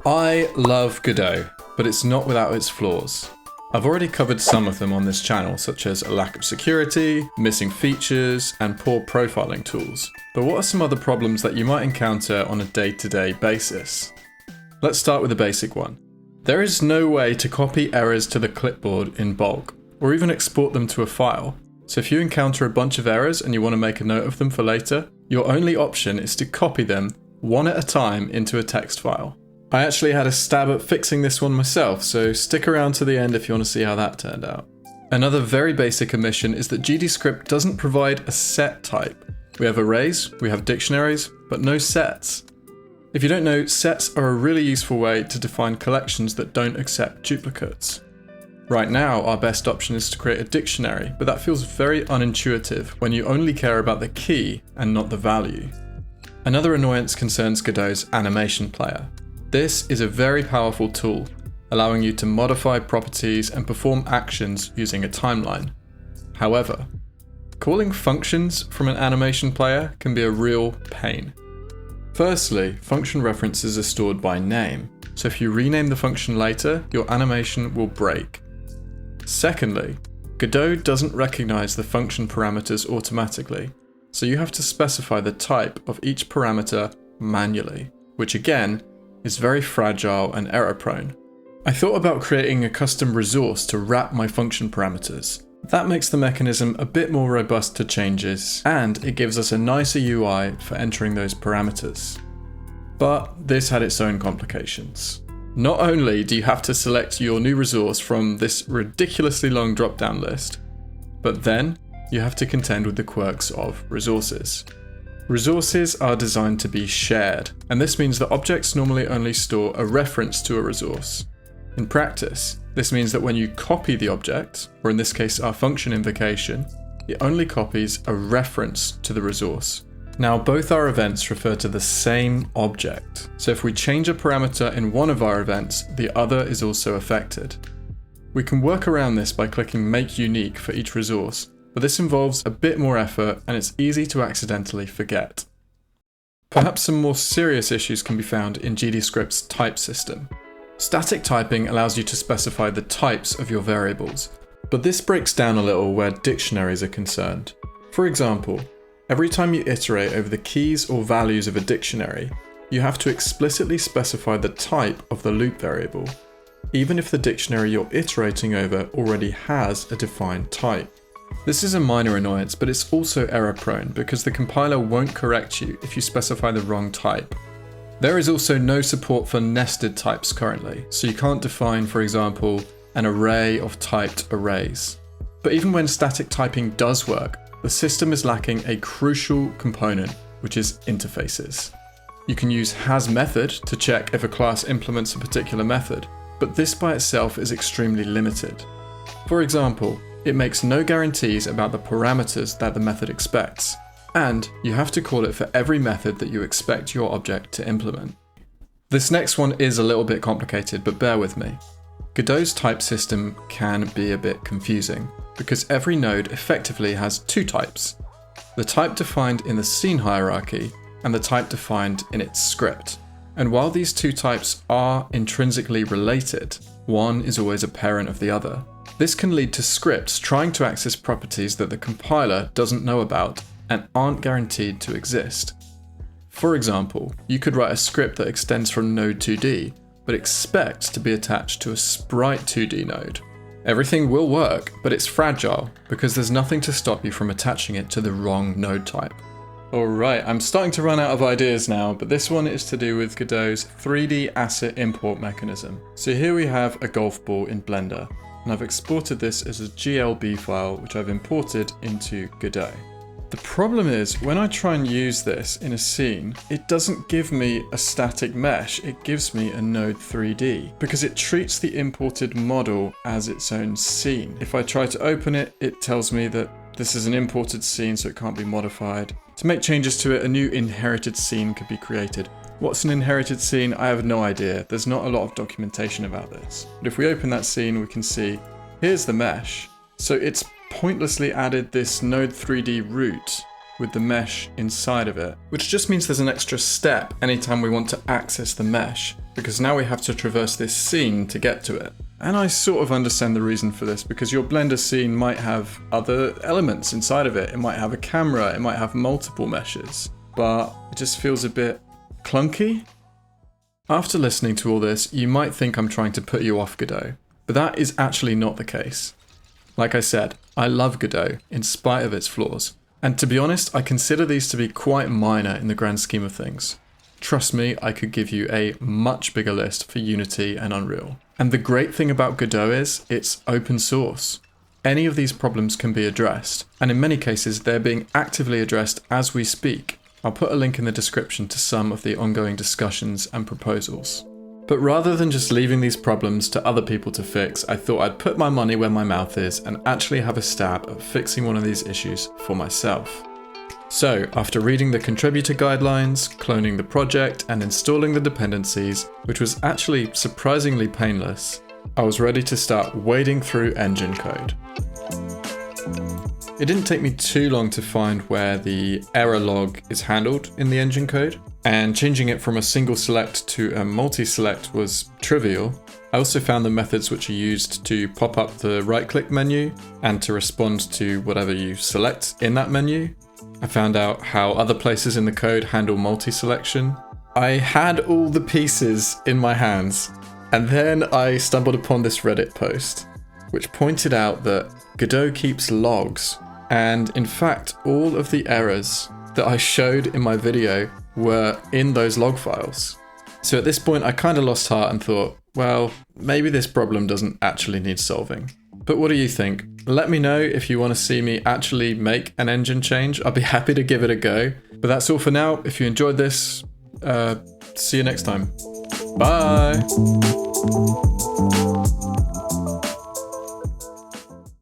I love Godot, but it's not without its flaws. I've already covered some of them on this channel, such as a lack of security, missing features, and poor profiling tools. But what are some other problems that you might encounter on a day-to-day basis? Let's start with the basic one. There is no way to copy errors to the clipboard in bulk, or even export them to a file. So if you encounter a bunch of errors and you want to make a note of them for later, your only option is to copy them one at a time into a text file. I actually had a stab at fixing this one myself, so stick around to the end if you want to see how that turned out. Another very basic omission is that GDScript doesn't provide a set type. We have arrays, we have dictionaries, but no sets. If you don't know, sets are a really useful way to define collections that don't accept duplicates. Right now, our best option is to create a dictionary, but that feels very unintuitive when you only care about the key and not the value. Another annoyance concerns Godot's AnimationPlayer. This is a very powerful tool, allowing you to modify properties and perform actions using a timeline. However, calling functions from an AnimationPlayer can be a real pain. Firstly, function references are stored by name, so if you rename the function later, your animation will break. Secondly, Godot doesn't recognize the function parameters automatically, so you have to specify the type of each parameter manually, which again, is very fragile and error prone. I thought about creating a custom resource to wrap my function parameters. That makes the mechanism a bit more robust to changes, and it gives us a nicer UI for entering those parameters. But this had its own complications. Not only do you have to select your new resource from this ridiculously long drop-down list, but then you have to contend with the quirks of resources. Resources are designed to be shared, and this means that objects normally only store a reference to a resource. In practice, this means that when you copy the object, or in this case our function invocation, it only copies a reference to the resource. Now both our events refer to the same object, so if we change a parameter in one of our events, the other is also affected. We can work around this by clicking Make Unique for each resource, but this involves a bit more effort and it's easy to accidentally forget. Perhaps some more serious issues can be found in GDScript's type system. Static typing allows you to specify the types of your variables, but this breaks down a little where dictionaries are concerned. For example, every time you iterate over the keys or values of a dictionary, you have to explicitly specify the type of the loop variable, even if the dictionary you're iterating over already has a defined type. This is a minor annoyance, but it's also error prone because the compiler won't correct you if you specify the wrong type. There is also no support for nested types currently, so you can't define, for example, an array of typed arrays. But even when static typing does work, the system is lacking a crucial component, which is interfaces. You can use hasMethod to check if a class implements a particular method, but this by itself is extremely limited. For example, it makes no guarantees about the parameters that the method expects, and you have to call it for every method that you expect your object to implement. This next one is a little bit complicated, but bear with me. Godot's type system can be a bit confusing, because every node effectively has two types: the type defined in the scene hierarchy and the type defined in its script. And while these two types are intrinsically related, one is always a parent of the other. This can lead to scripts trying to access properties that the compiler doesn't know about and aren't guaranteed to exist. For example, you could write a script that extends from node 2D, but expects to be attached to a sprite 2D node. Everything will work, but it's fragile because there's nothing to stop you from attaching it to the wrong node type. Alright, I'm starting to run out of ideas now, but this one is to do with Godot's 3D asset import mechanism. So here we have a golf ball in Blender, and I've exported this as a GLB file which I've imported into Godot. The problem is, when I try and use this in a scene, it doesn't give me a static mesh, it gives me a node 3D, because it treats the imported model as its own scene. If I try to open it, it tells me that this is an imported scene, so it can't be modified. To make changes to it, a new inherited scene could be created. What's an inherited scene? I have no idea. There's not a lot of documentation about this. But if we open that scene, we can see, here's the mesh. So it's pointlessly added this node 3D root with the mesh inside of it, which just means there's an extra step anytime we want to access the mesh, because now we have to traverse this scene to get to it. And I sort of understand the reason for this, because your Blender scene might have other elements inside of it. It might have a camera, it might have multiple meshes, but it just feels a bit clunky. After listening to all this, you might think I'm trying to put you off Godot, but that is actually not the case. Like I said, I love Godot in spite of its flaws, and to be honest, I consider these to be quite minor in the grand scheme of things. Trust me, I could give you a much bigger list for Unity and Unreal. And the great thing about Godot is it's open source. Any of these problems can be addressed, and in many cases they're being actively addressed as we speak. I'll put a link in the description to some of the ongoing discussions and proposals. But rather than just leaving these problems to other people to fix, I thought I'd put my money where my mouth is and actually have a stab at fixing one of these issues for myself. So, after reading the contributor guidelines, cloning the project, and installing the dependencies, which was actually surprisingly painless, I was ready to start wading through engine code. It didn't take me too long to find where the error log is handled in the engine code, and changing it from a single select to a multi-select was trivial. I also found the methods which are used to pop up the right-click menu and to respond to whatever you select in that menu. I found out how other places in the code handle multi-selection. I had all the pieces in my hands, and then I stumbled upon this Reddit post, which pointed out that Godot keeps logs, and in fact, all of the errors that I showed in my video were in those log files. So at this point, I kind of lost heart and thought, well, maybe this problem doesn't actually need solving. But what do you think? Let me know if you want to see me actually make an engine change. I'll be happy to give it a go. But that's all for now. If you enjoyed this, see you next time. Bye!